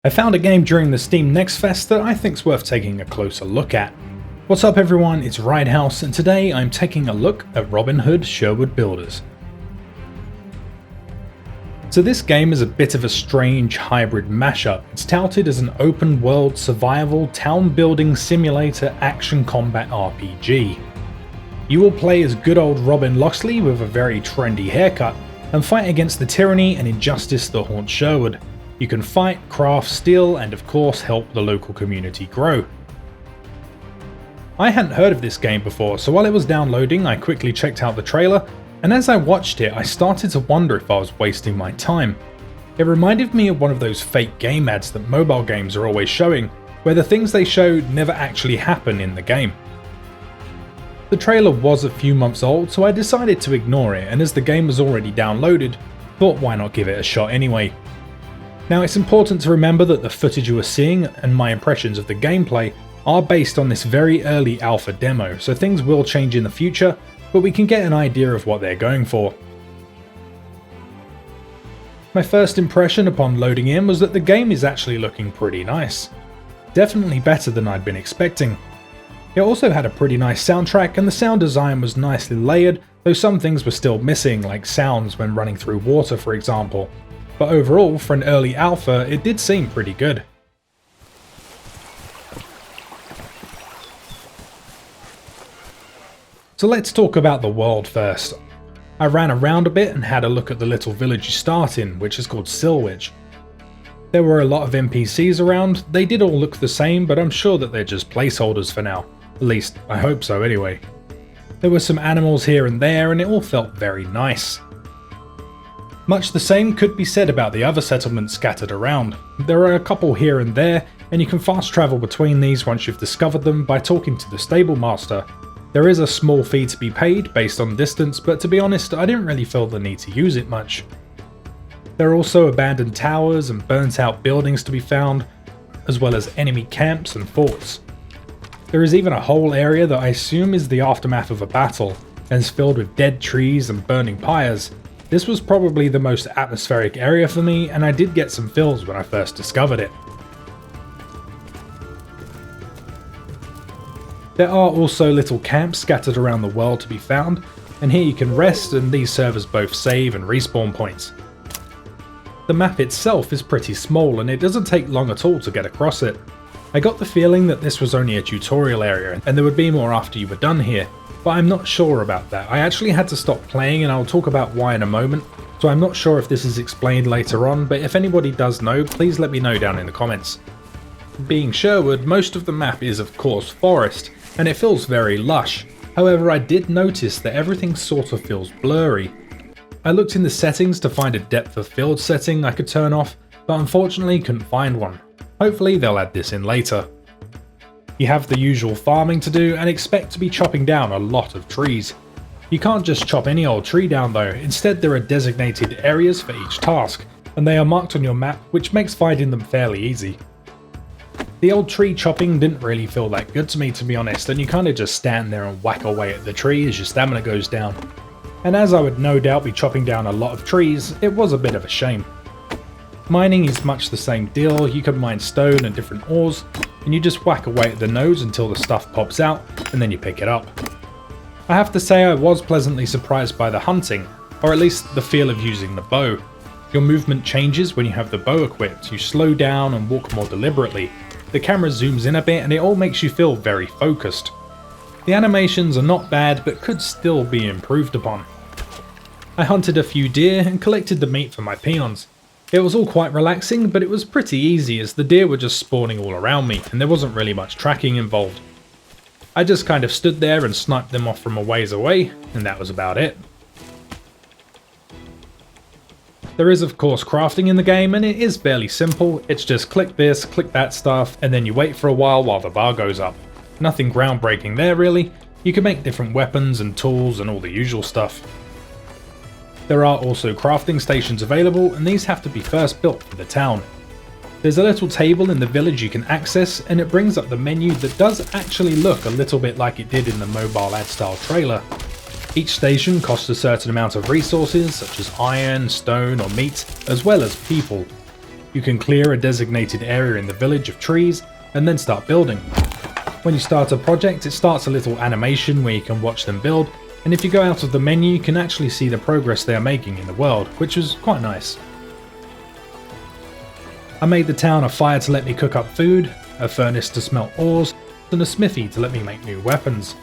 I found a game during the Steam Next Fest that I think's worth taking a closer look at. What's up everyone, it's Ridehouse, and today I'm taking a look at Robin Hood Sherwood Builders. So this game is a bit of a strange hybrid mashup. It's touted as an open world survival town building simulator action combat RPG. You will play as good old Robin Locksley with a very trendy haircut and fight against the tyranny and injustice that haunt Sherwood. You can fight, craft, steal, and of course help the local community grow. I hadn't heard of this game before, so while it was downloading I quickly checked out the trailer, and as I watched it I started to wonder if I was wasting my time. It reminded me of one of those fake game ads that mobile games are always showing, where the things they show never actually happen in the game. The trailer was a few months old, so I decided to ignore it, and as the game was already downloaded, thought why not give it a shot anyway. Now it's important to remember that the footage you are seeing and my impressions of the gameplay are based on this very early alpha demo, so things will change in the future, but we can get an idea of what they're going for. My first impression upon loading in was that the game is actually looking pretty nice. Definitely better than I'd been expecting. It also had a pretty nice soundtrack and the sound design was nicely layered, though some things were still missing, like sounds when running through water for example. But overall, for an early alpha, it did seem pretty good. So let's talk about the world first. I ran around a bit and had a look at the little village you start in, which is called Silwich. There were a lot of NPCs around. They did all look the same, but I'm sure that they're just placeholders for now. At least, I hope so anyway. There were some animals here and there, and it all felt very nice. Much the same could be said about the other settlements scattered around. There are a couple here and there, and you can fast travel between these once you've discovered them by talking to the stable master. There is a small fee to be paid based on distance, but to be honest, I didn't really feel the need to use it much. There are also abandoned towers and burnt out buildings to be found, as well as enemy camps and forts. There is even a whole area that I assume is the aftermath of a battle, and is filled with dead trees and burning pyres. This was probably the most atmospheric area for me, and I did get some feels when I first discovered it. There are also little camps scattered around the world to be found, and here you can rest, and these serve as both save and respawn points. The map itself is pretty small and it doesn't take long at all to get across it. I got the feeling that this was only a tutorial area and there would be more after you were done here, but I'm not sure about that. I actually had to stop playing and I'll talk about why in a moment, so I'm not sure if this is explained later on, but if anybody does know, please let me know down in the comments. Being Sherwood, most of the map is of course forest, and it feels very lush. However, I did notice that everything sort of feels blurry. I looked in the settings to find a depth of field setting I could turn off, but unfortunately couldn't find one. Hopefully they'll add this in later. You have the usual farming to do and expect to be chopping down a lot of trees. You can't just chop any old tree down though, instead there are designated areas for each task, and they are marked on your map, which makes finding them fairly easy. The old tree chopping didn't really feel that good to me to be honest, and you kinda just stand there and whack away at the tree as your stamina goes down. And as I would no doubt be chopping down a lot of trees, it was a bit of a shame. Mining is much the same deal. You can mine stone and different ores, and you just whack away at the nodes until the stuff pops out, and then you pick it up. I have to say I was pleasantly surprised by the hunting, or at least the feel of using the bow. Your movement changes when you have the bow equipped. You slow down and walk more deliberately. The camera zooms in a bit and it all makes you feel very focused. The animations are not bad, but could still be improved upon. I hunted a few deer and collected the meat for my peons. It was all quite relaxing, but it was pretty easy as the deer were just spawning all around me and there wasn't really much tracking involved. I just kind of stood there and sniped them off from a ways away, and that was about it. There is of course crafting in the game, and it is fairly simple. It's just click this, click that stuff, and then you wait for a while the bar goes up. Nothing groundbreaking there really. You can make different weapons and tools and all the usual stuff. There are also crafting stations available, and these have to be first built for the town. There's a little table in the village you can access, and it brings up the menu that does actually look a little bit like it did in the mobile ad style trailer. Each station costs a certain amount of resources such as iron, stone or meat, as well as people. You can clear a designated area in the village of trees and then start building. When you start a project, it starts a little animation where you can watch them build, and if you go out of the menu you can actually see the progress they are making in the world, which was quite nice. I made the town a fire to let me cook up food, a furnace to smelt ores, and a smithy to let me make new weapons.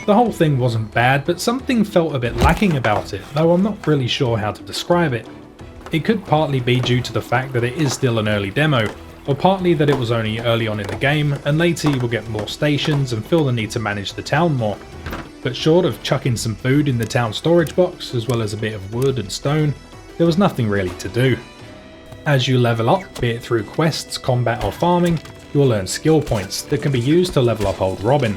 The whole thing wasn't bad, but something felt a bit lacking about it, though I'm not really sure how to describe it. It could partly be due to the fact that it is still an early demo, or partly that it was only early on in the game and later you will get more stations and feel the need to manage the town more. But short of chucking some food in the town storage box, as well as a bit of wood and stone, there was nothing really to do. As you level up, be it through quests, combat or farming, you will earn skill points that can be used to level up old Robin.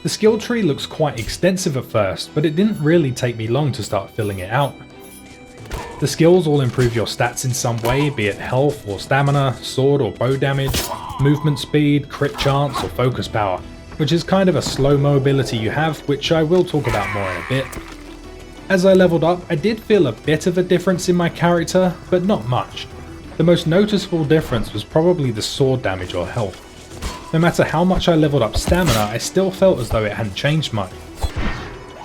The skill tree looks quite extensive at first, but it didn't really take me long to start filling it out. The skills all improve your stats in some way, be it health or stamina, sword or bow damage, movement speed, crit chance or focus power, which is kind of a slow-mo ability you have, which I will talk about more in a bit. As I leveled up, I did feel a bit of a difference in my character, but not much. The most noticeable difference was probably the sword damage or health. No matter how much I leveled up stamina, I still felt as though it hadn't changed much.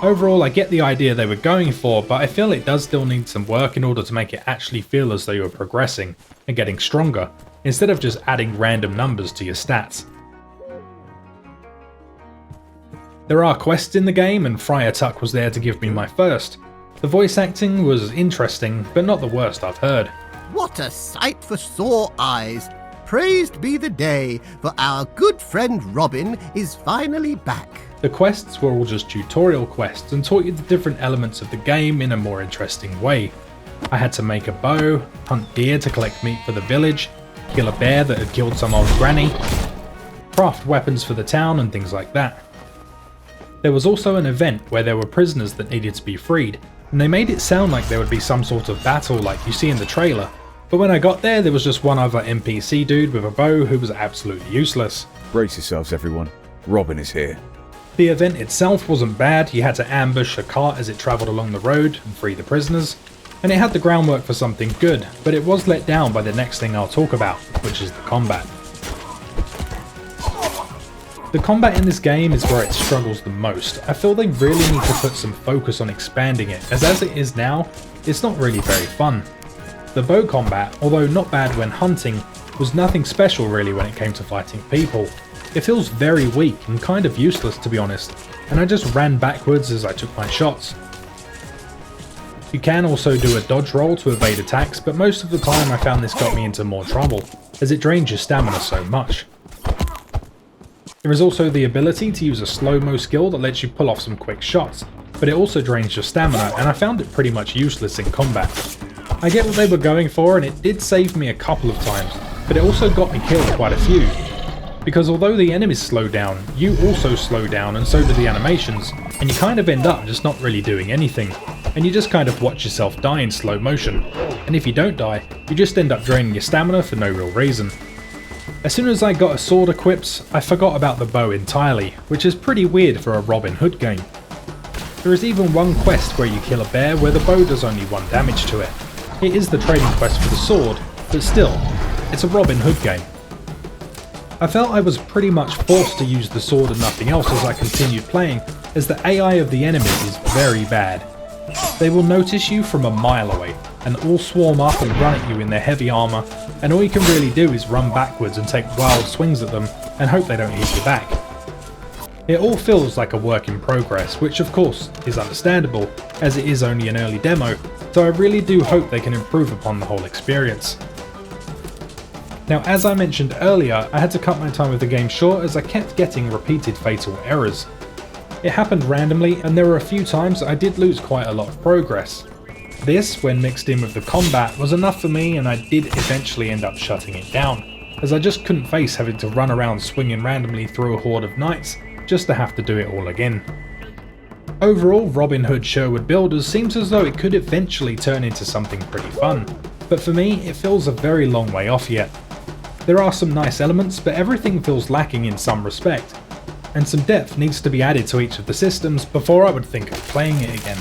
Overall, I get the idea they were going for, but I feel it does still need some work in order to make it actually feel as though you're progressing and getting stronger, instead of just adding random numbers to your stats. There are quests in the game, and Friar Tuck was there to give me my first. The voice acting was interesting, but not the worst I've heard. What a sight for sore eyes! Praised be the day, for our good friend Robin is finally back. The quests were all just tutorial quests and taught you the different elements of the game in a more interesting way. I had to make a bow, hunt deer to collect meat for the village, kill a bear that had killed some old granny, craft weapons for the town and things like that. There was also an event where there were prisoners that needed to be freed, and they made it sound like there would be some sort of battle like you see in the trailer, but when I got there was just one other NPC dude with a bow who was absolutely useless. Brace yourselves everyone, Robin is here. The event itself wasn't bad. You had to ambush a cart as it travelled along the road and free the prisoners, and it had the groundwork for something good, but it was let down by the next thing I'll talk about, which is the combat. The combat in this game is where it struggles the most. I feel they really need to put some focus on expanding it, as it is now, it's not really very fun. The bow combat, although not bad when hunting, was nothing special really when it came to fighting people. It feels very weak and kind of useless to be honest, and I just ran backwards as I took my shots. You can also do a dodge roll to evade attacks, but most of the time I found this got me into more trouble, as it drains your stamina so much. There is also the ability to use a slow-mo skill that lets you pull off some quick shots, but it also drains your stamina, and I found it pretty much useless in combat. I get what they were going for, and it did save me a couple of times, but it also got me killed quite a few. Because although the enemies slow down, you also slow down and so do the animations, and you kind of end up just not really doing anything, and you just kind of watch yourself die in slow motion, and if you don't die, you just end up draining your stamina for no real reason. As soon as I got a sword equipped, I forgot about the bow entirely, which is pretty weird for a Robin Hood game. There is even one quest where you kill a bear where the bow does only 1 damage to it. It is the trading quest for the sword, but still, it's a Robin Hood game. I felt I was pretty much forced to use the sword and nothing else as I continued playing, as the AI of the enemies is very bad. They will notice you from a mile away, and all swarm up and run at you in their heavy armour, and all you can really do is run backwards and take wild swings at them and hope they don't hit you back. It all feels like a work in progress, which of course is understandable, as it is only an early demo, so I really do hope they can improve upon the whole experience. Now, as I mentioned earlier, I had to cut my time with the game short as I kept getting repeated fatal errors. It happened randomly, and there were a few times I did lose quite a lot of progress. This, when mixed in with the combat, was enough for me, and I did eventually end up shutting it down, as I just couldn't face having to run around swinging randomly through a horde of knights just to have to do it all again. Overall, Robin Hood Sherwood Builders seems as though it could eventually turn into something pretty fun, but for me it feels a very long way off yet. There are some nice elements, but everything feels lacking in some respect, and some depth needs to be added to each of the systems before I would think of playing it again.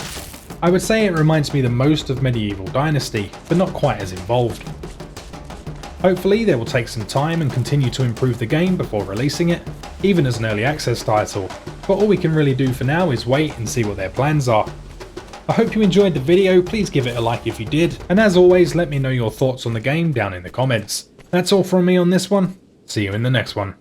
I would say it reminds me the most of Medieval Dynasty, but not quite as involved. Hopefully they will take some time and continue to improve the game before releasing it, even as an early access title, but all we can really do for now is wait and see what their plans are. I hope you enjoyed the video, please give it a like if you did, and as always let me know your thoughts on the game down in the comments. That's all from me on this one, see you in the next one.